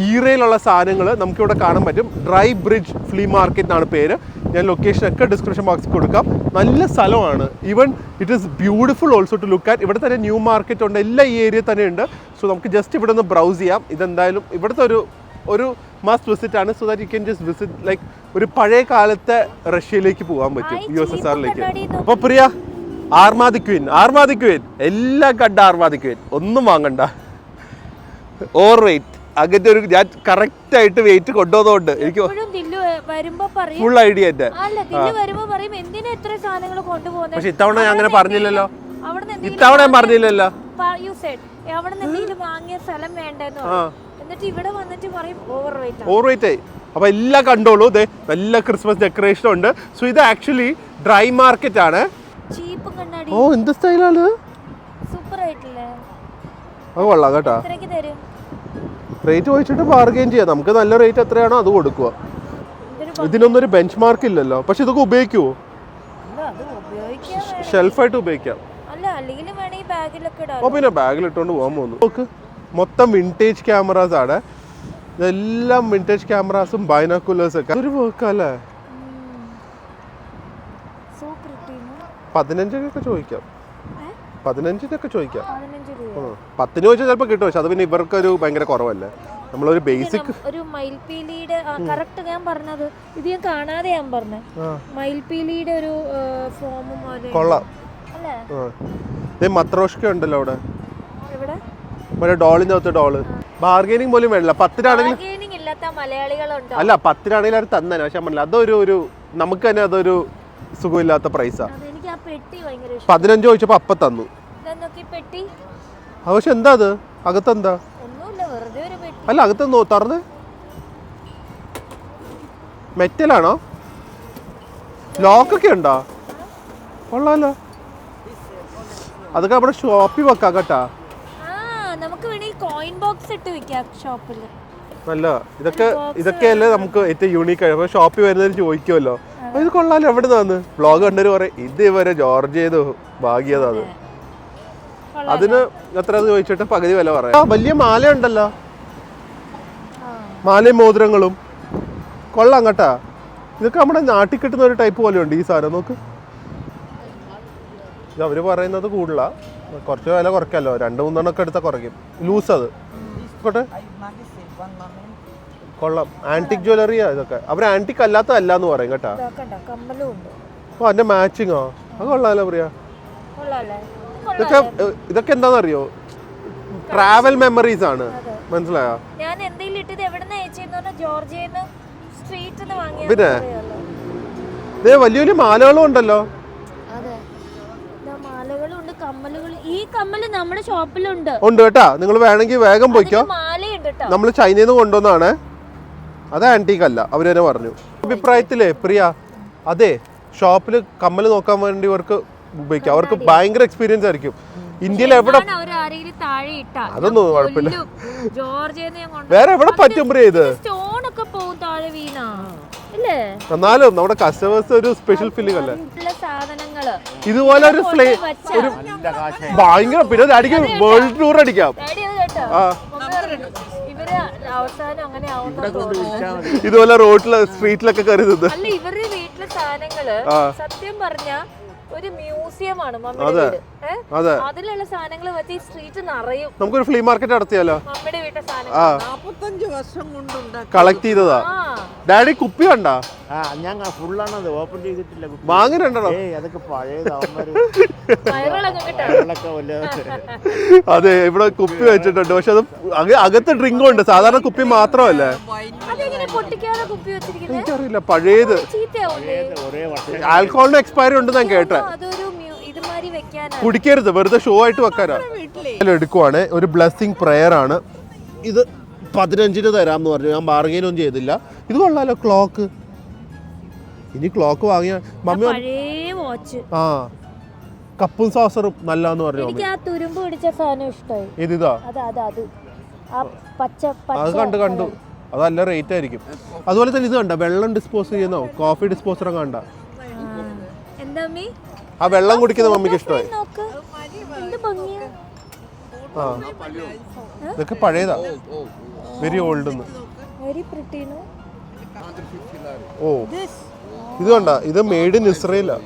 ഈറയിലുള്ള സാധനങ്ങൾ നമുക്കിവിടെ കാണാൻ പറ്റും. ഡ്രൈ ബ്രിഡ്ജ് ഫ്ലീ മാർക്കറ്റ് എന്നാണ് പേര്. ഞാൻ ലൊക്കേഷനൊക്കെ ഡിസ്ക്രിപ്ഷൻ ബോക്സിൽ കൊടുക്കാം. നല്ല സ്ഥലമാണ്. Even it is beautiful also to look at. ഇവിടെ തന്നെ ന്യൂ മാർക്കറ്റ് ഉണ്ട്, എല്ലാം ഈ ഏരിയ തന്നെ ഉണ്ട്. സോ നമുക്ക് ജസ്റ്റ് ഇവിടെ നിന്ന് ബ്രൗസ് ചെയ്യാം. ഇതെന്തായാലും ഇവിടുത്തെ ഒരു മസ്റ്റ് വിസിറ്റ് ആണ്. So that you can just visit like ഒരു പഴയ കാലത്തെ റഷ്യയിലേക്ക് പോകാൻ പറ്റും, USSRലേക്ക്. അപ്പോൾ പ്രിയ, ആർമാദി ക്വീൻ എല്ലാം കണ്ട ആർമാദി ക്വീൻ. ഒന്നും വാങ്ങണ്ട, ഓവർ വെയിറ്റ്. അങ്ങനത്തെ ഒരു ഞാൻ കറക്റ്റ് ആയിട്ട് വെയിറ്റ് കൊണ്ടുവന്നതുകൊണ്ട് എനിക്ക് ഫുൾ ഐഡിയ ഉണ്ട്. പക്ഷെ ഇത്തവണ ഞാൻ അങ്ങനെ പറഞ്ഞില്ലല്ലോ. ഇത്തവണ ഞാൻ പറഞ്ഞില്ലല്ലോ. ഓവർ വെയിറ്റ് ആയി. അപ്പൊ എല്ലാം കണ്ടോളൂ. നല്ല ക്രിസ്മസ് ഡെക്കറേഷൻ ഉണ്ട്. സോ ഇത് ആക്ച്വലി ഡ്രൈ മാർക്കറ്റ് ആണ്. ഓ, എന്ത് സ്റ്റൈലാണ്. അത് കൊള്ളാം കേട്ടാ. റേറ്റ് ചോദിച്ചിട്ട് ബാർഗെയിൻ ചെയ്യാം. നമുക്ക് നല്ല റേറ്റ് എത്രയാണോ അത് കൊടുക്കുക. ഇതിനൊന്നും ഒരു ബെഞ്ച് മാർക്ക് ഇല്ലല്ലോ. പക്ഷെ ഇതൊക്കെ ഉപയോഗിക്കുവോ? ഷെൽഫായിട്ട് ഉപയോഗിക്കാം. ഓ, പിന്നെ ബാഗിൽ ഇട്ടുകൊണ്ട് പോകാൻ പോകുന്നു. നോക്ക്, മൊത്തം വിൻറ്റേജ് ക്യാമറാസ് ആണ്. ഇതെല്ലാം വിൻറ്റേജ് ക്യാമറാസും ബൈനോക്കുലേഴ്സ് ഒക്കെ. ഒരു വർക്കല്ലേ. 15 ചോദിക്കാം. 15 ചോദിക്കാം. 10 ചോദിച്ചാൽ ചിലപ്പോൾ കിട്ടും. പക്ഷെ അത് പിന്നെ ഇവർക്കൊരു ഭയങ്കര കുറവല്ലേ. നമ്മളൊരു ബേസിക് ഒരു മയിൽപീലിയുടെ കറക്റ്റ് ഞാൻ പറഞ്ഞത് ഇത് ഞാൻ കാണാതെ ഞാൻ പറഞ്ഞ മയിൽപീലിയുടെ ഒരു ഫോമും കൊള്ളാം. മത്രോഷ്ക ഉണ്ടല്ലോ അവിടെ. മറ്റേ ഡോളിന്റെ അകത്ത് ഡോള്. ബാർഗൈനിങ് പോലും വേണ്ട. 10-നാണെങ്കിൽ അല്ല, 10-നാണെങ്കിൽ അവർ തന്നെ. പക്ഷെ അതൊരു നമുക്ക് തന്നെ അതൊരു സുഖമില്ലാത്ത പ്രൈസാ. 15 ചോദിച്ചപ്പോ അപ്പ തന്നു. പക്ഷെ എന്താ അത് അകത്തെന്താ? അല്ല, അകത്തെന്തോ തുറന്ന് മെറ്റലാണോ? ലോക്കൊക്കെ ഉണ്ടോ? കൊള്ളാലോ. അതൊക്കെ നമ്മുടെ ഷോപ്പിൽ വെക്കാം കേട്ടാ. നല്ല ഇതൊക്കെയല്ലേ നമുക്ക് ഏറ്റവും യൂണീക്ക് ആയി. ഷോപ്പിൽ വരുന്നതിന് ചോദിക്കുമല്ലോ, ഇത് കൊള്ളാലോ, എവിടെ നിന്നാന്ന് വ്ളോഗ് കണ്ടൊരു പറയും ഇത് ഇവരെ ജോർജിയത് ഭാഗ്യതാണ്. അതിന് എത്ര ചോദിച്ചിട്ട് പകുതി വില പറയാം. വലിയ മാല ഉണ്ടല്ലോ, മാലയും മോതിരങ്ങളും കൊള്ളാം കേട്ടാ. ഇതൊക്കെ നമ്മുടെ നാട്ടിൽ കിട്ടുന്ന ഒരു ടൈപ്പ് പോലെ ഉണ്ട് ഈ സാധനം. നോക്ക്, ഇത് അവര് പറയുന്നത് കൂടുതല. കുറച്ച് വില കുറയ്ക്കാമല്ലോ. 2-3 എടുത്താൽ കുറയ്ക്കും. ലൂസ് അത് കോട്ടെ. കൊള്ളാം. ആന്റിക് ജ്വല്ലറിയാ ഇതൊക്കെ. അവർ ആന്റിക് അല്ലാത്തതല്ല എന്ന് പറയും കേട്ടാ. ഓ, അതിന്റെ മാച്ചിങ്ങോ? അത് കൊള്ളാലോ പ്രിയ. ഇതൊക്കെ എന്താണെന്നറിയോ? ട്രാവൽ മെമ്മറീസ് ആണ്. മനസ്സിലായോ? പിന്നെ വലിയ വലിയ മാലകളും ഉണ്ടല്ലോ. ഉണ്ട് കേട്ടാ. നിങ്ങൾ വേണമെങ്കിൽ വേഗം പോയിക്കോ. നമ്മൾ ചൈനയിൽ നിന്ന് കൊണ്ടുവന്നാണ്. അത് ആന്റീക്ക് അല്ല, അവര് തന്നെ പറഞ്ഞു. അഭിപ്രായത്തിലേ പ്രിയ, അതെ ഷോപ്പിൽ കമ്മൽ നോക്കാൻ വേണ്ടി ഇവർക്ക് ഉപയോഗിക്കാം. അവർക്ക് ഭയങ്കര എക്സ്പീരിയൻസ് ആയിരിക്കും. ഇന്ത്യയിൽ എവിടെ അതൊന്നും കുഴപ്പമില്ല. വേറെ എവിടെ പറ്റും പ്രിയ ഇത്? എന്നാലും നമ്മുടെ കസ്റ്റമേഴ്സ് ഒരു സ്പെഷ്യൽ ഫീലിംഗ് അല്ലേ ഇതുപോലെ ഒരു ഭയങ്കര. പിന്നെ അടിക്കാം, വേൾഡ് ടൂർ അടിക്കാം. ഇതുപോലെ റോഡില് സ്ട്രീറ്റിലൊക്കെ കയറി നിന്ന് ഇവരുടെ വീട്ടിലെ സാധനങ്ങള് സത്യം പറഞ്ഞ ഒരു മ്യൂസിയം ആണ് മമ്മിയുടെ വീട്. അതെ, അതിലുള്ള സാധനങ്ങൾ വെച്ച് ഈ സ്ട്രീറ്റ് നിറയും. നമുക്കൊരു ഫ്ലീ മാർക്കറ്റ് നടത്തിയാലോ? മമ്മിയുടെ വീട്ടിലെ ആ, സാധനങ്ങൾ 45 വർഷം കൊണ്ടുണ്ടാക്കി കളക്ട് ചെയ്തതാ. ഡാഡി കുപ്പി കണ്ടാ? ഞാൻ ഫുള്ളാണത് ഓപ്പൺ ചെയ്തിട്ടില്ല. വാങ്ങുന്നുണ്ടോ? അതൊക്കെ പഴയതാവുന്നൊക്കെ അതെ, ഇവിടെ കുപ്പി വെച്ചിട്ടുണ്ട്. പക്ഷെ അത് അകത്ത് ഡ്രിങ്കും ഉണ്ട്, സാധാരണ കുപ്പി മാത്രമല്ലേ. എനിക്കറിയില്ല, പഴയത് ഒരേ വർഷം ആൽക്കഹോളിന് എക്സ്പയറി ഉണ്ടെന്ന് ഞാൻ കേട്ടെ. കുടിക്കരുത്, വെറുതെ ഷോ ആയിട്ട് വെക്കാനാ. എടുക്കുവാണ്, ഒരു ബ്ലെസ്സിങ് പ്രയർ ആണ് ഇത്. 15 തരാമെന്ന് പറഞ്ഞു. ഞാൻ ബാർഗെയിനൊന്നും ചെയ്തില്ല. ഇത് കൊള്ളാലോ ക്ലോക്ക്. ഇനി ക്ലോക്ക് വാങ്ങിയ മമ്മി ആ കപ്പും സോസറും നല്ലതെന്ന് പറഞ്ഞു. ഇതാ അത് കണ്ടു. അത് നല്ല റേറ്റ് ആയിരിക്കും. അതുപോലെ തന്നെ ഇത് കണ്ട, വെള്ളം ഡിസ്പോസ് ചെയ്യുന്നോ, കോഫി ഡിസ്പോസറും കണ്ട. ആ വെള്ളം കുടിക്കുന്ന മമ്മിക്ക് ഇഷ്ടമായി. ആ ഇതൊക്കെ പഴയതാ, വെരി ഓൾഡ്. ഓ ഇത് കണ്ട, ഇത് മെയ്ഡ് ഇൻ ഇസ്രയേലാ.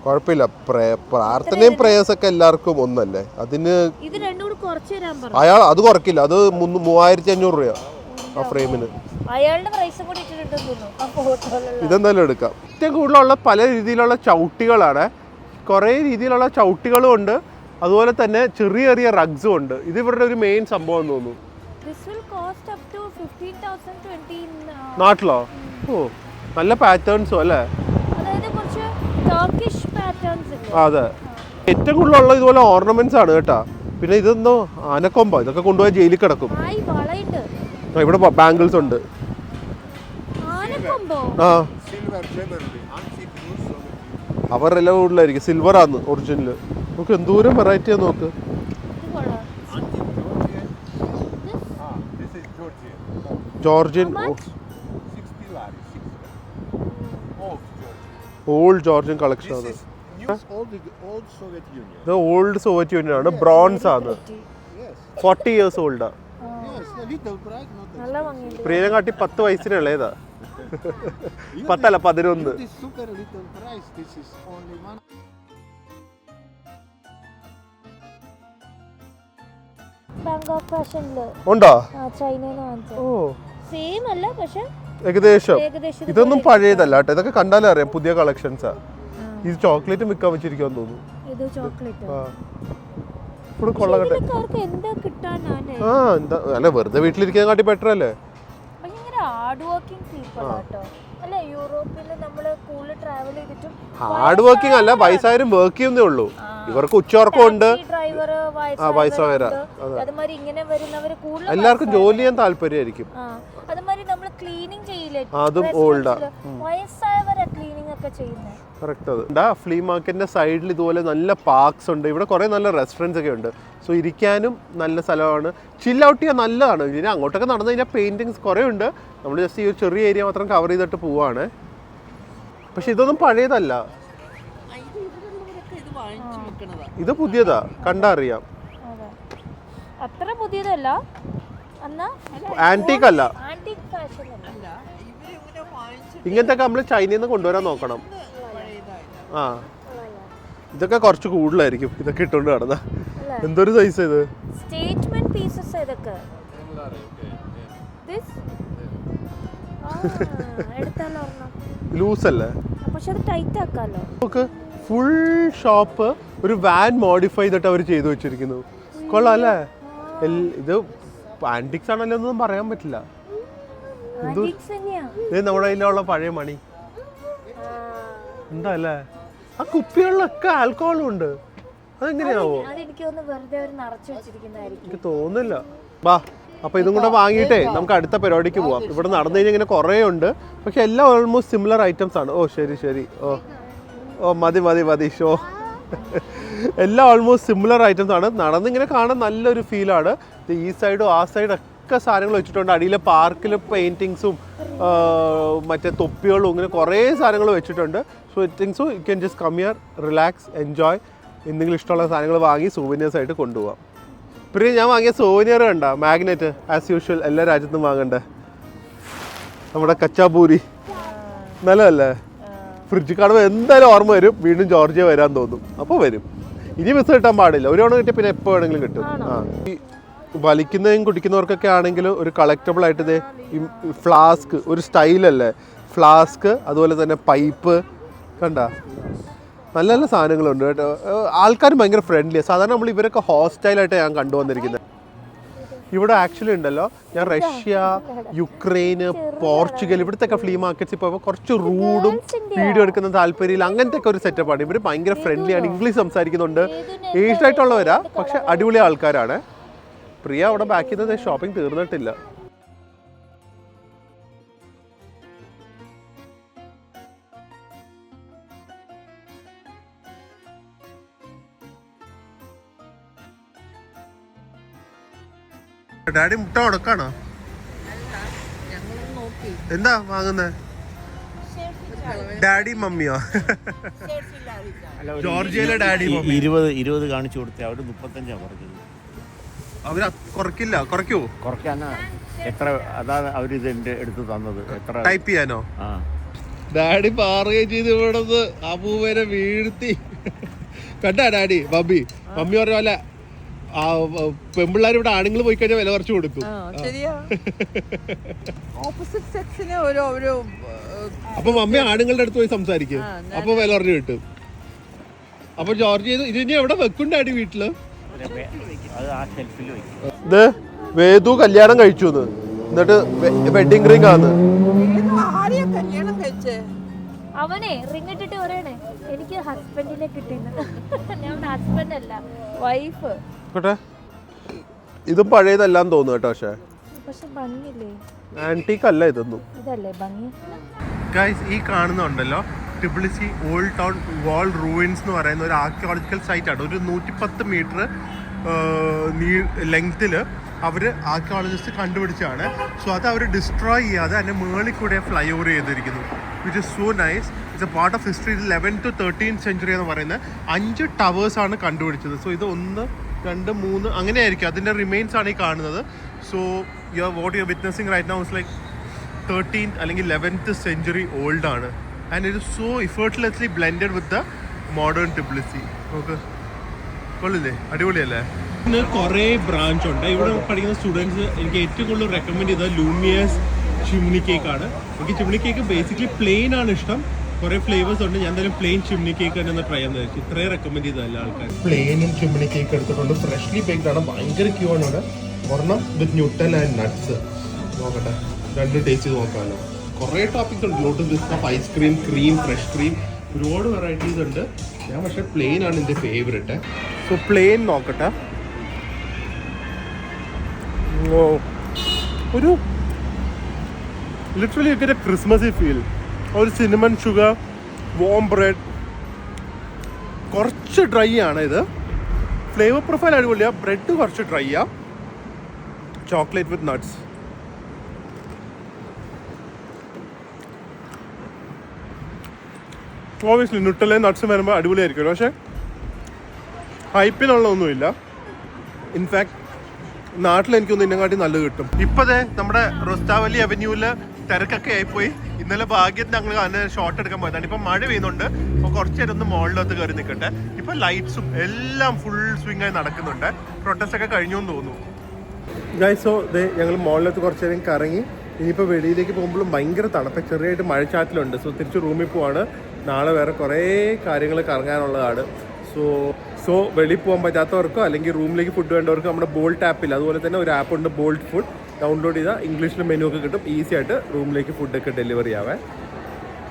കുഴപ്പമില്ല, പ്രാർത്ഥനയും പ്രേയേഴ്സ് ഒക്കെ എല്ലാവർക്കും ഒന്നല്ലേ. അതിന് അയാൾ അത് കുറക്കില്ല. അത് 3500 രൂപ ആ ഫ്രെയിമിന്. ഇതെന്തായാലും എടുക്കാം. ഏറ്റവും കൂടുതലുള്ള പല രീതിയിലുള്ള ചവിട്ടികളാണ്. കുറേ രീതിയിലുള്ള ചവിട്ടികളും ഉണ്ട്, അതുപോലെ തന്നെ ചെറിയ ചെറിയ റഗ്സും ഉണ്ട്. ഇത് ഇവരുടെ ഒരു മെയിൻ സംഭവം എന്ന് തോന്നുന്നു. നാട്ടിലോ? ഓ നല്ല പാറ്റേൺസും അല്ലേ. അതെ, ഏറ്റവും കൂടുതലുള്ള ഇതുപോലെ ഓർണമെന്റ്സ് ആണ് കേട്ടാ. പിന്നെ ഇതൊന്നോ ആനക്കൊമ്പോ, ഇതൊക്കെ കൊണ്ടുപോയി ജയിലിൽ കിടക്കും. ഇവിടെ ബാംഗിൾസ് ഉണ്ട്. ആ അവരെല്ലാം കൂടുതലായിരിക്കും. സിൽവർ ആണ് ഒറിജിനല്. നമുക്ക് എന്തോരം വെറൈറ്റിയാ നോക്ക്. ജോർജിയൻ ഓൾഡ് ജോർജിയൻ കളക്ഷൻ ആണ്. ഇത് ഓൾഡ് സോവിയറ്റ് യൂണിയൻ ആണ്. ബ്രോൺസ് ആണ്. 40 years ഓൾഡാ. പ്രിയനെ കാട്ടി 10 വയസ്സിന് ഇളയതാ. 10 അല്ല 11. ഉണ്ടോ? ഓ ഏകദേശം. ഇതൊന്നും പഴയതല്ല കേട്ടോ, ഇതൊക്കെ കണ്ടാലേ അറിയാം പുതിയ കളക്ഷൻസാ. ഇത് ചോക്ലേറ്റ് വിൽക്കാൻ വെച്ചിരിക്കുമെന്ന് തോന്നുന്നു. ആ എന്താ അല്ല, വെറുതെ വീട്ടിലിരിക്കാൻ കാട്ടി ബെറ്റർ അല്ലേ. ഹാർഡ് വർക്കിംഗ് അല്ല, വയസ്സായാലും വർക്ക് ചെയ്യുന്നേ ഉള്ളൂ. ഇവർക്ക് ഉച്ചവർക്കുണ്ട്. എല്ലാവർക്കും ജോലി ചെയ്യാൻ താല്പര്യമായിരിക്കും. അതും ഓൾഡാ. ഫ്ലീ മാർക്കറ്റിന്റെ സൈഡിൽ ഇതുപോലെ നല്ല പാർക്സ് ഉണ്ട്. ഇവിടെ കുറെ നല്ല റെസ്റ്റോറൻറ്റ്സ് ഒക്കെ ഉണ്ട്. സോ ഇരിക്കാനും നല്ല സ്ഥലമാണ്. ചിൽ ഔട്ട് ചെയ്യാൻ നല്ലതാണ്. ഇനി അങ്ങോട്ടൊക്കെ നടന്നു കഴിഞ്ഞാൽ പെയിന്റിങ്സ് കുറേ ഉണ്ട്. നമ്മൾ ജസ്റ്റ് ഈ ഒരു ചെറിയ ഏരിയ മാത്രം കവർ ചെയ്തിട്ട് പോവാണ്. പക്ഷെ ഇതൊന്നും പഴയതല്ല, ഇത് പുതിയതാ, കണ്ടാ അറിയാം. അത്ര പുതിയതല്ല, ആന്റീക് അല്ല. ഇങ്ങനത്തെ നമ്മൾ ചൈനയിൽ നിന്ന് കൊണ്ടുവരാൻ നോക്കണം. ആ ഇതൊക്കെ കുറച്ച് കൂടുതലായിരിക്കും. ഇതൊക്കെ ഇട്ടുകൊണ്ട് നടന്ന എന്തൊരു സൈസ് ഇത്. സ്റ്റേറ്റ്മെന്റ് പീസസ് ഇതൊക്കെ. ലൂസ് അല്ലേ, പക്ഷെ അത് ടൈറ്റ് ആക്കാലോ. നമുക്ക് ഫുൾ ഷോപ്പ് ഒരു വാൻ മോഡിഫൈ ചെയ്തിട്ട് അവർ ചെയ്തു വെച്ചിരിക്കുന്നു. കൊള്ളാം അല്ലേ. ഇത് ആന്റിക്സ് ആണല്ലോ ഒന്നും പറയാൻ പറ്റില്ല. ഇത് നമ്മുടെ കയ്യിലുള്ള പഴയ മണി എന്താ അല്ലേ. ആ കുപ്പികളിലൊക്കെ ആൽക്കഹോളും ഉണ്ട്. അതെങ്ങനെയാവോ എനിക്ക് തോന്നില്ല. വാ, അപ്പൊ ഇതും കൂടെ വാങ്ങിയിട്ടേ നമുക്ക് അടുത്ത പരിപാടിക്ക് പോവാം. ഇവിടെ നടന്നു കഴിഞ്ഞാൽ ഇങ്ങനെ കുറേ ഉണ്ട്, പക്ഷെ എല്ലാം ഓൾമോസ്റ്റ് സിമിലർ ഐറ്റംസ് ആണ്. ഓ ശരി ശരി. ഓ മതി ഷോ. എല്ലാം ഓൾമോസ്റ്റ് സിമിലർ ഐറ്റംസ് ആണ്. നടന്നിങ്ങനെ കാണാൻ നല്ലൊരു ഫീലാണ്. ഈ സൈഡും ആ സൈഡും ഒക്കെ സാധനങ്ങൾ വെച്ചിട്ടുണ്ട്. അടിയിലെ പാർക്കിൽ പെയിൻറ്റിങ്സും മറ്റേ തൊപ്പികളും ഇങ്ങനെ കുറേ സാധനങ്ങൾ വെച്ചിട്ടുണ്ട്. So things you can just come here, relax, enjoy. എന്തെങ്കിലും ഇഷ്ടമുള്ള സാധനങ്ങൾ വാങ്ങി സൂവനിയേഴ്സ് ആയിട്ട് കൊണ്ടുപോകാം. പിന്നെ ഞാൻ വാങ്ങിയ സൂവനിയർ കണ്ട മാഗ്നറ്റ് ആസ് യൂഷ്വൽ എല്ലാ രാജ്യത്തും വാങ്ങണ്ടേ. നമ്മുടെ കച്ചാപൂരി നല്ലതല്ലേ. ഫ്രിഡ്ജ് കാണുമ്പോൾ എന്തായാലും ഓർമ്മ വരും, വീണ്ടും ജോർജിയ വരാൻ തോന്നും. അപ്പോൾ വരും. ഇനി മിസ് കിട്ടാൻ പാടില്ല. ഒരു തവണ കിട്ടിയാൽ പിന്നെ എപ്പോൾ വേണമെങ്കിലും കിട്ടും. ഈ വലിക്കുന്നതും കുടിക്കുന്നവർക്കൊക്കെ ആണെങ്കിൽ ഒരു കളക്റ്റബിൾ ആയിട്ട് ഇതേ ഈ ഫ്ലാസ്ക്, ഒരു സ്റ്റൈലല്ലേ ഫ്ലാസ്ക്, അതുപോലെ തന്നെ പൈപ്പ്, കണ്ട നല്ല നല്ല സാധനങ്ങളുണ്ട് കേട്ടോ. ആൾക്കാർ ഭയങ്കര ഫ്രണ്ട്ലിയാണ്. സാധാരണ നമ്മൾ ഇവരൊക്കെ ഹോസ്റ്റൈലായിട്ട് ഞാൻ കണ്ടുവന്നിരിക്കുന്നത്. ഇവിടെ ആക്ച്വലി ഉണ്ടല്ലോ, ഞാൻ റഷ്യ, യുക്രൈന്, പോർച്ചുഗൽ ഇവിടുത്തെ ഫ്ലീ മാർക്കറ്റ്സിൽ പോയപ്പോൾ കുറച്ച് റൂഡും വീഡിയോ എടുക്കുന്ന താല്പര്യമില്ല, അങ്ങനത്തെ ഒക്കെ ഒരു സെറ്റപ്പാണ്. ഇവർ ഭയങ്കര ഫ്രണ്ട്ലിയാണ്, ഇംഗ്ലീഷ് സംസാരിക്കുന്നുണ്ട്, ഏജ്ഡ് ആയിട്ടുള്ളവരാ, പക്ഷെ അടിപൊളി ആൾക്കാരാണ്. പ്രിയ അവിടെ ബാക്കിൽ നിന്ന് ഷോപ്പിംഗ് തീർന്നിട്ടില്ല. ഡാഡി മുട്ട ഉടക്കാണോ? എന്താ വാങ്ങുന്നേ? ഡാഡി മമ്മിയോ? ജോർജിയയിലെ ഡാഡി മമ്മി. 20 കാണിച്ചു കൊടുത്തേ, അവര് 35 പറഞ്ഞത്. അവര് കുറയ്ക്കില്ല, കുറയ്ക്കൂ? കുറയ്ക്കാനാ എത്ര? അതാണ് അവരിത് എന്റെ എടുത്ത് തന്നത്. എത്ര ടൈപ്പ് ചെയ്യാനോ? ഡാഡി പാറുകയും ചെയ്ത് ഇവിടെ അബൂവരെ വീഴ്ത്തി. കണ്ടാ ഡാഡി മമ്മി പറഞ്ഞ പോലെ പെമ്പിള്ളാർ ഇവിടെ ആണുങ്ങൾ പോയി കഴിഞ്ഞാൽ വില കുറച്ച് കൊടുക്കും. അപ്പൊ മമ്മി ആണുങ്ങളുടെ അടുത്ത് പോയി സംസാരിക്കും, അപ്പൊ വില കുറഞ്ഞ് കിട്ടും. അപ്പൊ ജോർജ് ഇത് ഇനി എവിടെ വെക്കും ഡാഡി വീട്ടില്? ഇത് വേദു കല്യാണം കഴിച്ചു, എന്നിട്ട് വെഡിങ് റിംഗ് ആണ്. അവനെ റിംഗ് ഇട്ടിട്ട് പറയണേ എനിക്ക് ഹസ്ബൻഡിനെ കിട്ടിയെന്ന്. ഞാൻ ഹസ്ബൻഡ് അല്ല, വൈഫ്. ഇതും പഴയതെല്ലാം തോന്നുന്നു കേട്ടോ. പക്ഷെ ഭംഗിയില്ലേ, ആന്റിക് അല്ല ഇതൊന്നും. ഇതല്ലേ ഭംഗി. ഗൈസ്, ഈ കാണുന്നുണ്ടല്ലോ ടിബിലിസി ഓൾഡ് ടൗൺ വാൾ റൂയിൻസ് എന്ന് പറയുന്ന ഒരു ആർക്കിയോളജിക്കൽ സൈറ്റ് ആണ്. ഒരു 110 മീറ്റർ ലെങ്ത്തിൽ അവർ ആർക്കിയോളജിസ്റ്റ് കണ്ടുപിടിച്ചാണ്. സോ അത് അവർ ഡിസ്ട്രോയ് ചെയ്യാതെ അതിൻ്റെ മുകളിൽ കൂടെ ഫ്ലൈ ഓവർ ചെയ്തിരിക്കുന്നു, which is so nice. It's A part of history. 11th to 13th century എന്ന് പറയുന്നത് 5 ടവേഴ്സാണ് കണ്ടുപിടിച്ചത്. സോ ഇത് 1, 2, 3 അങ്ങനെ ആയിരിക്കും. അതിൻ്റെ റിമെയിൻസ് ആണ് ഈ കാണുന്നത്. So what you are witnessing right now is like 13th അല്ലെങ്കിൽ 11th സെഞ്ചുറി ഓൾഡ് ആണ്. And it is so effortlessly blended with the modern Tbilisi. Okay, കൊള്ളില്ലേ? അടിപൊളിയല്ലേ? ഇന്ന് കുറേ ബ്രാഞ്ച് ഉണ്ട്. ഇവിടെ പഠിക്കുന്ന സ്റ്റുഡൻസ് എനിക്ക് ഏറ്റവും കൂടുതൽ റെക്കമെൻഡ് ചെയ്തത് ലൂമിയേഴ്സ് ചിമ്നി കേക്ക് ആണ്. എനിക്ക് ചിമ്നി കേക്ക് ബേസിക്കലി പ്ലെയിൻ ആണ് ഇഷ്ടം. കുറേ ഫ്ലേവേഴ്സ് ഉണ്ട്. ഞാൻ എന്തായാലും പ്ലെയിൻ ചിമ്നി കേക്ക് തന്നെ ഒന്ന് ട്രൈ ചെയ്യാൻ വെച്ചു. ഇത്രയും റെക്കമെൻഡ് ചെയ്തതല്ല ആൾക്കാർ. പ്ലെയിനും ചിമ്നി കേക്ക് എടുത്തിട്ടുണ്ട്. ഫ്രഷ്ലി ബേക്ക്ഡ് ആണ്. ഭയങ്കര ക്യൂ ആണ് ഇവിടെ. ഒരെണ്ണം വിത്ത് ന്യൂട്ടൻ ആൻഡ് നട്ട്സ്. നോക്കട്ടെ, 2 ടേസ്റ്റ് ചെയ്ത് നോക്കാമല്ലോ. കുറേ ടോപ്പിക്സ് ഉണ്ട്. Lotus biscuit, ice cream, cream, fresh cream, ഒരുപാട് വെറൈറ്റീസ് ഉണ്ട്. ഞാൻ പക്ഷേ പ്ലെയിൻ ആണ് എൻ്റെ ഫേവറേറ്റ്. സോ പ്ലെയിൻ നോക്കട്ടെ. ഒരു ലിറ്ററലി ഒരു ക്രിസ്മസി ഫീൽ. ഒരു സിനമൺ ഷുഗർ, വോം ബ്രെഡ്, കുറച്ച് ഡ്രൈ ആണ് ഇത്. ഫ്ലേവർ പ്രൊഫൈൽ അടിപൊളിയാണ്. ബ്രെഡ് കുറച്ച് ഡ്രൈ ആ. ചോക്ലേറ്റ് വിത്ത് നട്ട്സ്. ഓബിയസ്ലി ന്യൂട്ടലയും നട്ട്സും വരുമ്പോൾ അടിപൊളിയായിരിക്കും. പക്ഷേ ഹൈപ്പിനുള്ളതൊന്നുമില്ല. ഇൻഫാക്ട് നാട്ടിൽ എനിക്കൊന്നും ഇതിനെക്കാട്ടി നല്ലത് കിട്ടും. ഇപ്പോഴേ നമ്മുടെ റോസ്റ്റാവലി അവന്യൂവിൽ തിരക്കൊക്കെ ആയിപ്പോയി. ഇന്നലെ ഭാഗ്യത്തിന് ഞങ്ങൾ അതിന് ഷോട്ട് എടുക്കാൻ പോയതാണ്. ഇപ്പം മഴ പെയ്യുന്നുണ്ട്. അപ്പോൾ കുറച്ച് നേരം ഒന്ന് മോളിലകത്ത് കയറി നിൽക്കട്ടെ. ഇപ്പം ലൈറ്റ്സും എല്ലാം ഫുൾ സ്വിംഗ് ആയി നടക്കുന്നുണ്ട്. പ്രൊട്ടസ്റ്റ് ഒക്കെ കഴിഞ്ഞു എന്ന് തോന്നുന്നു. ഗൈസ്, സോ ഞങ്ങൾ മോളിലകത്ത് കുറച്ച് നേരം കറങ്ങി. ഇനിയിപ്പോൾ വെളിയിലേക്ക് പോകുമ്പോഴും ഭയങ്കര തണുപ്പ്, ചെറിയായിട്ട് മഴച്ചാറ്റിലുണ്ട്. സോ തിരിച്ച് റൂമിൽ പോവാണ്. നാളെ വേറെ കുറേ കാര്യങ്ങൾ കറങ്ങാനുള്ളതാണ്. സോ വെളിയിൽ പോകാൻ പറ്റാത്തവർക്കോ അല്ലെങ്കിൽ റൂമിലേക്ക് ഫുഡ് വേണ്ടവർക്കോ നമ്മുടെ ബോൾട്ട് ആപ്പിൽ അതുപോലെ തന്നെ ഒരു ആപ്പ് ഉണ്ട്, ബോൾട്ട് ഫുഡ്. ഡൗൺലോഡ് ചെയ്താൽ ഇംഗ്ലീഷിൽ മെനു ഒക്കെ കിട്ടും. ഈസി ആയിട്ട് റൂമിലേക്ക് ഫുഡൊക്കെ ഡെലിവറി ആവാൻ.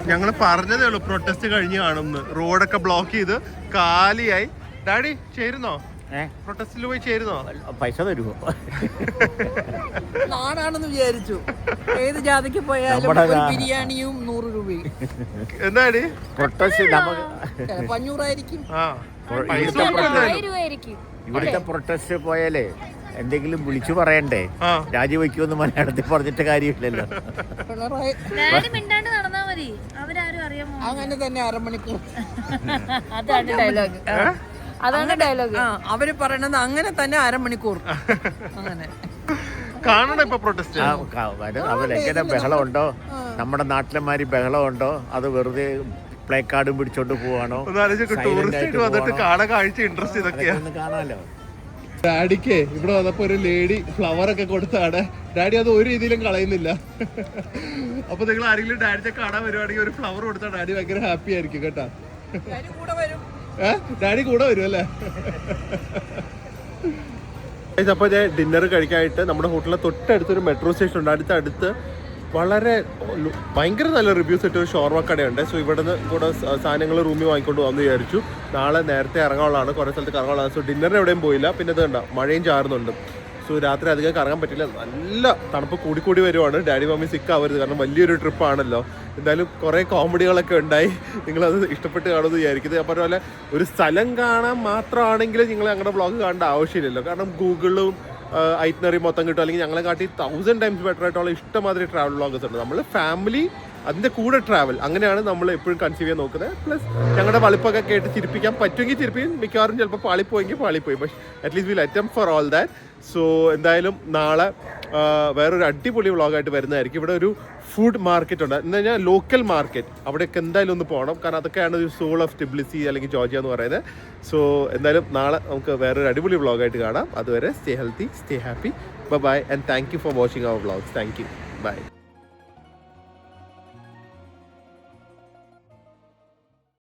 ഞങ്ങൾ പറഞ്ഞതേ ഉള്ളൂ പ്രൊട്ടസ്റ്റ് കഴിഞ്ഞ് കാണുമെന്ന്. റോഡൊക്കെ ബ്ലോക്ക് ചെയ്ത് കാലിയായി. ഡാഡി ചേരുന്നോ? പ്രൊട്ടസ്റ്റിൽ പോയി ചേരുന്നോ? പൈസ തരുമോ? നാടാണെന്ന് വിചാരിച്ചു. ഏത് ജാതിക്ക് പോയാലും ബിരിയാണിയും 100 രൂപയും. എന്താടി പ്രൊട്ടസ്റ്റ്? 500 ആയിരിക്കും. ഇവിടുത്തെ പ്രൊട്ടസ്റ്റ് പോയാലേ എന്തെങ്കിലും വിളിച്ചു പറയണ്ടേ? രാജിവെക്കുമെന്ന് മലയാളത്തിൽ പറഞ്ഞിട്ട് കാര്യമില്ലല്ലോ. അങ്ങനെ തന്നെ 1/2 മണിക്കൂർ. അതാണ് ഡയലോഗ്. അതാണ് ഡയലോഗ്. അവര് പറയണത് അങ്ങനെ തന്നെ 1/2 മണിക്കൂർ. അങ്ങനെ കാണണം ഇപ്പൊ പ്രൊട്ടസ്റ്റ്. അവരെങ്ങനെ ബഹളം ഉണ്ടോ? നമ്മുടെ നാട്ടിലെമാരി ബഹളം ഉണ്ടോ? അത് വെറുതെ പ്ലേ കാർഡും പിടിച്ചോണ്ട് പോവാണോ ഒന്ന് ആലോചിച്ച് ടൂറിസ്റ്റ് വന്നിട്ട് കാണാൻ കാഴ്ച ഇൻട്രസ്റ്റ് ഇതൊക്കെയാ. ഒന്ന് കാണാലോ. ഡാഡിക്ക് ഇവിടെ വന്നപ്പോ ഒരു ലേഡി ഫ്ലവർ ഒക്കെ കൊടുത്താണ്. ഡാഡി അത് ഒരു രീതിയിലും കളയുന്നില്ല. അപ്പൊ നിങ്ങൾ ആരെങ്കിലും ഡാഡിയെ കാണാൻ വരുവാണെങ്കിൽ ഒരു ഫ്ലവർ കൊടുത്താൽ ഡാഡി ഭയങ്കര ഹാപ്പി ആയിരിക്കും കേട്ടാ. ഡാഡി കൂടെ വരും അല്ലേ? അപ്പൊ ഞാൻ ഡിന്നർ കഴിക്കാനായിട്ട് നമ്മുടെ ഹോട്ടലിലെ തൊട്ടടുത്തൊരു മെട്രോ സ്റ്റേഷൻ ഉണ്ട്. അടുത്ത് വളരെ ഭയങ്കര നല്ല റിവ്യൂസ് ഇട്ടൊരു ഷോർമ കടയുണ്ട്. സോ ഇവിടെ നിന്ന് കൂടെ സാധനങ്ങൾ റൂമിൽ വാങ്ങിക്കൊണ്ട് വന്ന് വിചാരിച്ചു. നാളെ നേരത്തെ ഇറങ്ങാനുള്ളതാണ്, കുറേ സ്ഥലത്ത് കറങ്ങാനുള്ളതാണ്. സോ ഡിന്നറിന് എവിടെയും പോയില്ല. പിന്നെ ഇത് കണ്ട മഴയും ചാറുന്നുണ്ട്. സോ രാത്രി അധികം കറങ്ങാൻ പറ്റില്ല, നല്ല തണുപ്പ് കൂടി വരുവാണ്. ഡാഡി മമ്മി സിക്കാവരുത്, കാരണം വലിയൊരു ട്രിപ്പാണല്ലോ. എന്തായാലും കുറേ കോമഡികളൊക്കെ ഉണ്ടായി. നിങ്ങളത് ഇഷ്ടപ്പെട്ട് കാണുമെന്ന് വിചാരിക്കുന്നത്. ഞാൻ പറഞ്ഞ പോലെ ഒരു സ്ഥലം കാണാൻ മാത്രമാണെങ്കിൽ നിങ്ങൾ ഞങ്ങളുടെ ബ്ലോഗ് കാണേണ്ട ആവശ്യമില്ലല്ലോ. കാരണം ഗൂഗിളും ഐറ്റ്നറി മൊത്തം കിട്ടും. അല്ലെങ്കിൽ ഞങ്ങളെ കാട്ടി 1000 ടൈംസ് ബെറ്റർ ആയിട്ടുള്ള ഇഷ്ടമാതിരി ട്രാവൽ വ്ളോഗേഴ്സ് ഉണ്ട്. നമ്മൾ ഫാമിലി അതിൻ്റെ കൂടെ ട്രാവൽ അങ്ങനെയാണ് നമ്മൾ എപ്പോഴും കൺസീവ് ചെയ്യാൻ നോക്കുന്നത്. പ്ലസ് ഞങ്ങളുടെ വളിപ്പൊക്കെ കേട്ട് ചിരിപ്പിക്കാൻ പറ്റുമെങ്കിൽ ചിരിപ്പിക്കും, മിക്കവാറും ചിലപ്പോൾ പാളിപ്പോയി. പക്ഷേ at least will attempt for all that. So എന്തായാലും നാളെ വേറൊരു അടിപൊളി വ്ളോഗായിട്ട് വരുന്നതായിരിക്കും. ഇവിടെ ഒരു ഫുഡ് മാർക്കറ്റ് ഉണ്ട്, എന്ന് കഴിഞ്ഞാൽ ലോക്കൽ മാർക്കറ്റ്. അവിടെയൊക്കെ എന്തായാലും ഒന്ന് പോകണം, കാരണം അതൊക്കെയാണ് ഒരു സോൾ ഓഫ് ടിബ്ലിസി അല്ലെങ്കിൽ ജോർജിയ എന്ന് പറയുന്നത്. സോ എന്തായാലും നാളെ നമുക്ക് വേറൊരു അടിപൊളി വ്ളോഗായിട്ട് കാണാം. അതുവരെ stay healthy, stay happy, bye and thank you for watching our vlogs. Thank you, by.